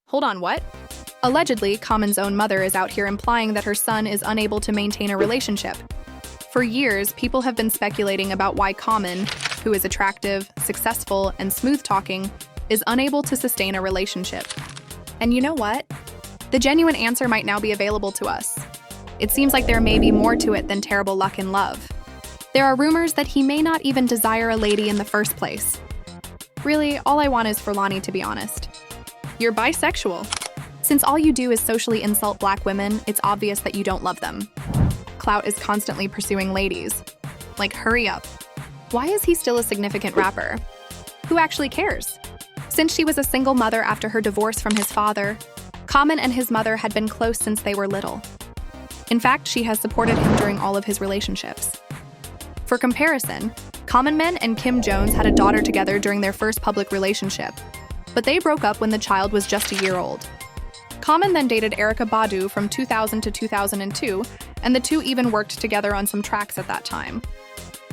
Hold on, what? Allegedly, Common's own mother is out here implying that her son is unable to maintain a relationship. For years, people have been speculating about why Common, who is attractive, successful, and smooth-talking, is unable to sustain a relationship. And you know what? The genuine answer might now be available to us. It seems like there may be more to it than terrible luck in love. There are rumors that he may not even desire a lady in the first place. Really, all I want is for Lonnie to be honest. You're bisexual. Since all you do is socially insult Black women, it's obvious that you don't love them. Clout is constantly pursuing ladies. Like, hurry up. Why is he still a significant rapper? Who actually cares? Since she was a single mother after her divorce from his father, Common and his mother had been close since they were little. In fact, she has supported him during all of his relationships. For comparison, Common Men and Kim Jones had a daughter together during their first public relationship, but they broke up when the child was just a year old. Common then dated Erykah Badu from 2000 to 2002, and the two even worked together on some tracks at that time.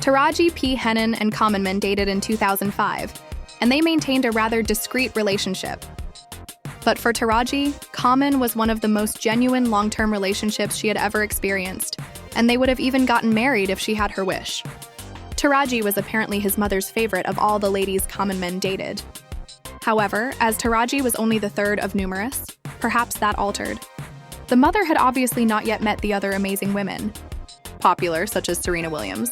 Taraji P. Hennon and Common Men dated in 2005, and they maintained a rather discreet relationship. But for Taraji, Common was one of the most genuine long-term relationships she had ever experienced, and they would have even gotten married if she had her wish. Taraji was apparently his mother's favorite of all the ladies Common Men dated. However, as Taraji was only the third of numerous, perhaps that altered. The mother had obviously not yet met the other amazing women, popular such as Serena Williams.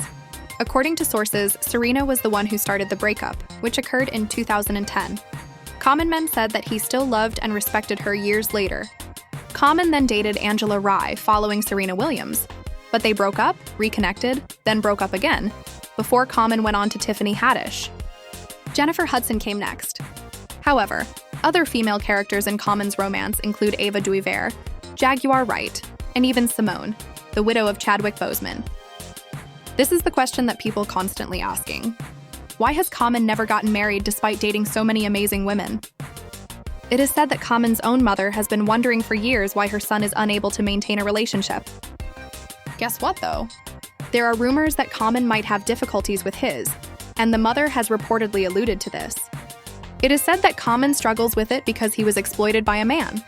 According to sources, Serena was the one who started the breakup, which occurred in 2010. Common Men said that he still loved and respected her years later. Common then dated Angela Rye following Serena Williams, but they broke up, reconnected, then broke up again, before Common went on to Tiffany Haddish. Jennifer Hudson came next. However, other female characters in Common's romance include Ava DuVernay, Jaguar Wright, and even Simone, the widow of Chadwick Boseman. This is the question that people constantly asking. Why has Common never gotten married despite dating so many amazing women? It is said that Common's own mother has been wondering for years why her son is unable to maintain a relationship. Guess what, though? There are rumors that Common might have difficulties with his, and the mother has reportedly alluded to this. It is said that Common struggles with it because he was exploited by a man.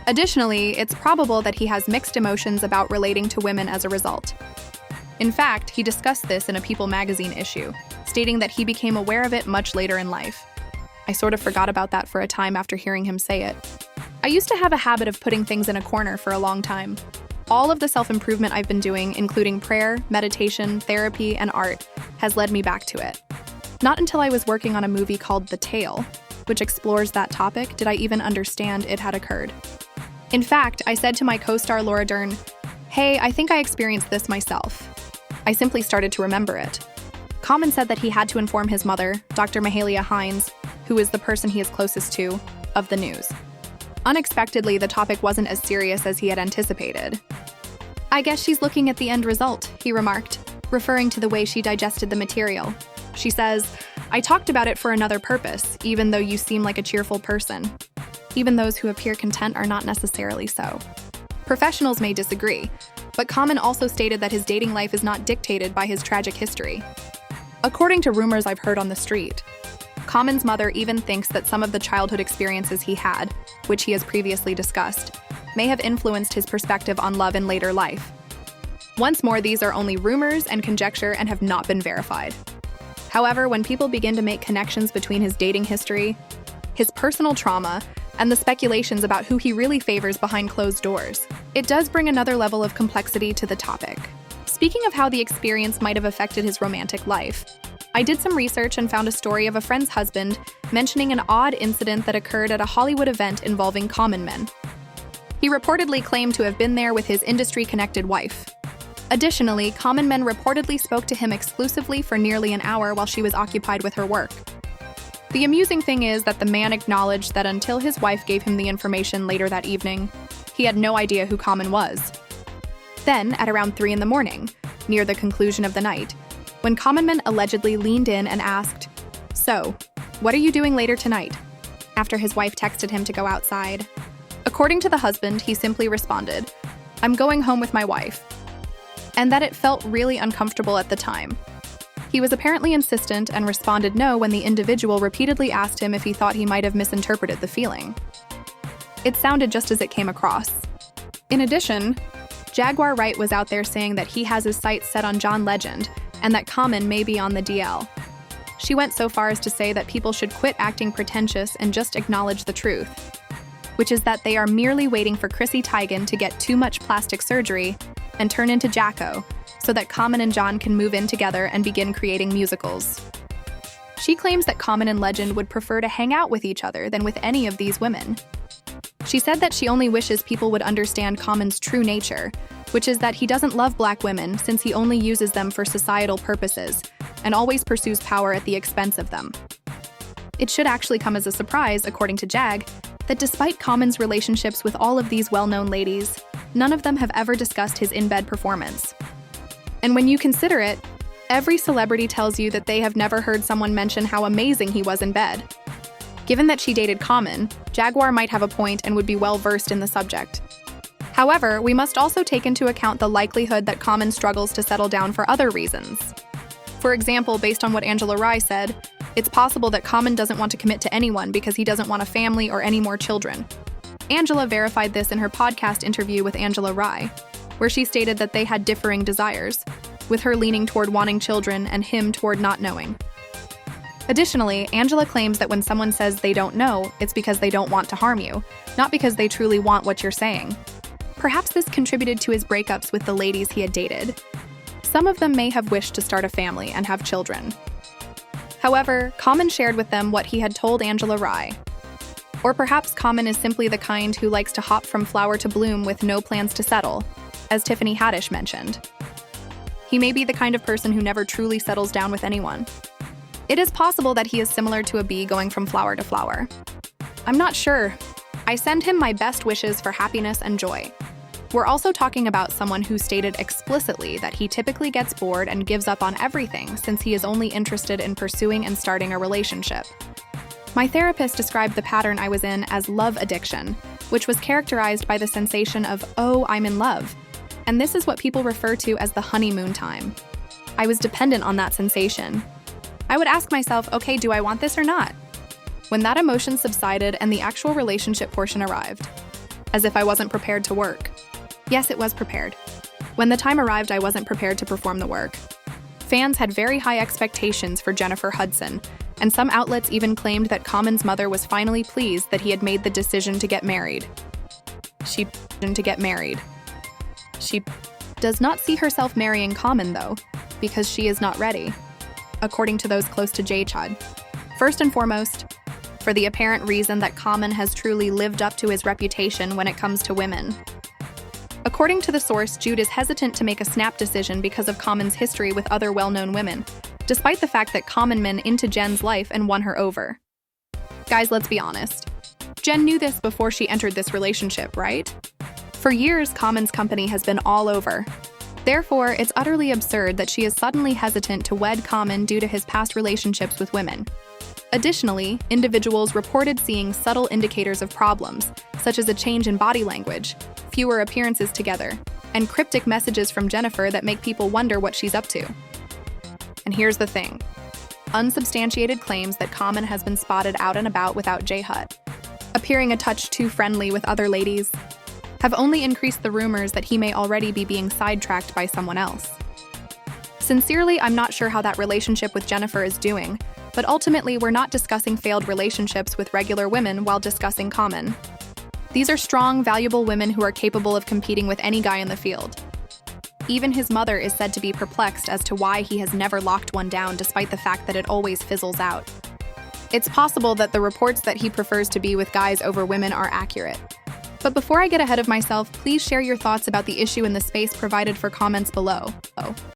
Additionally, it's probable that he has mixed emotions about relating to women as a result. In fact, he discussed this in a People magazine issue, stating that he became aware of it much later in life. I sort of forgot about that for a time after hearing him say it. I used to have a habit of putting things in a corner for a long time. All of the self-improvement I've been doing, including prayer, meditation, therapy, and art, has led me back to it. Not until I was working on a movie called The Tale, which explores that topic, did I even understand it had occurred. In fact, I said to my co-star Laura Dern, "Hey, I think I experienced this myself." I simply started to remember it. Common said that he had to inform his mother, Dr. Mahalia Hines, who is the person he is closest to, of the news. Unexpectedly, the topic wasn't as serious as he had anticipated. "I guess she's looking at the end result," he remarked, referring to the way she digested the material. She says, "I talked about it for another purpose, even though you seem like a cheerful person. Even those who appear content are not necessarily so." Professionals may disagree, but Common also stated that his dating life is not dictated by his tragic history. According to rumors I've heard on the street, Common's mother even thinks that some of the childhood experiences he had, which he has previously discussed, may have influenced his perspective on love in later life. Once more, these are only rumors and conjecture and have not been verified. However, when people begin to make connections between his dating history, his personal trauma, and the speculations about who he really favors behind closed doors, it does bring another level of complexity to the topic. Speaking of how the experience might have affected his romantic life, I did some research and found a story of a friend's husband mentioning an odd incident that occurred at a Hollywood event involving Common Men. He reportedly claimed to have been there with his industry-connected wife. Additionally, Common Men reportedly spoke to him exclusively for nearly an hour while she was occupied with her work. The amusing thing is that the man acknowledged that until his wife gave him the information later that evening, he had no idea who Common was. Then, at around 3 in the morning, near the conclusion of the night, when Common Men allegedly leaned in and asked, "So, what are you doing later tonight?" after his wife texted him to go outside. According to the husband, he simply responded, "I'm going home with my wife," and that it felt really uncomfortable at the time. He was apparently insistent and responded no when the individual repeatedly asked him if he thought he might have misinterpreted the feeling. It sounded just as it came across. In addition, Jaguar Wright was out there saying that he has his sights set on John Legend and that Common may be on the DL. She went so far as to say that people should quit acting pretentious and just acknowledge the truth, which is that they are merely waiting for Chrissy Teigen to get too much plastic surgery and turn into Jacko so that Common and John can move in together and begin creating musicals. She claims that Common and Legend would prefer to hang out with each other than with any of these women. She said that she only wishes people would understand Common's true nature, which is that he doesn't love black women since he only uses them for societal purposes and always pursues power at the expense of them. It should actually come as a surprise, according to Jag, that despite Common's relationships with all of these well-known ladies, none of them have ever discussed his in-bed performance. And when you consider it, every celebrity tells you that they have never heard someone mention how amazing he was in bed. Given that she dated Common, Jaguar might have a point and would be well-versed in the subject. However, we must also take into account the likelihood that Common struggles to settle down for other reasons. For example, based on what Angela Rye said, it's possible that Common doesn't want to commit to anyone because he doesn't want a family or any more children. Angela verified this in her podcast interview with Angela Rye, where she stated that they had differing desires, with her leaning toward wanting children and him toward not knowing. Additionally, Angela claims that when someone says they don't know, it's because they don't want to harm you, not because they truly want what you're saying. Perhaps this contributed to his breakups with the ladies he had dated. Some of them may have wished to start a family and have children. However, Common shared with them what he had told Angela Rye. Or perhaps Common is simply the kind who likes to hop from flower to bloom with no plans to settle, as Tiffany Haddish mentioned. He may be the kind of person who never truly settles down with anyone. It is possible that he is similar to a bee going from flower to flower. I'm not sure. I send him my best wishes for happiness and joy. We're also talking about someone who stated explicitly that he typically gets bored and gives up on everything since he is only interested in pursuing and starting a relationship. My therapist described the pattern I was in as love addiction, which was characterized by the sensation of, oh, I'm in love. And this is what people refer to as the honeymoon time. I was dependent on that sensation. I would ask myself, okay, do I want this or not? When that emotion subsided and the actual relationship portion arrived, as if I wasn't prepared to work. Yes, it was prepared. When the time arrived, I wasn't prepared to perform the work. Fans had very high expectations for Jennifer Hudson, and some outlets even claimed that Common's mother was finally pleased that he had made the decision to get married. She does not see herself marrying Common, though, because she is not ready, according to those close to J-Chud. First and foremost, for the apparent reason that Common has truly lived up to his reputation when it comes to women. According to the source, Jude is hesitant to make a snap decision because of Common's history with other well-known women, despite the fact that Common men into Jen's life and won her over. Guys, let's be honest. Jen knew this before she entered this relationship, right? For years, Common's company has been all over. Therefore, it's utterly absurd that she is suddenly hesitant to wed Common due to his past relationships with women. Additionally, individuals reported seeing subtle indicators of problems, such as a change in body language, fewer appearances together, and cryptic messages from Jennifer that make people wonder what she's up to. And here's the thing. Unsubstantiated claims that Common has been spotted out and about without J-Hut, appearing a touch too friendly with other ladies, have only increased the rumors that he may already be being sidetracked by someone else. Sincerely, I'm not sure how that relationship with Jennifer is doing, but ultimately we're not discussing failed relationships with regular women while discussing Common. These are strong, valuable women who are capable of competing with any guy in the field. Even his mother is said to be perplexed as to why he has never locked one down despite the fact that it always fizzles out. It's possible that the reports that he prefers to be with guys over women are accurate. But before I get ahead of myself, please share your thoughts about the issue in the space provided for comments below.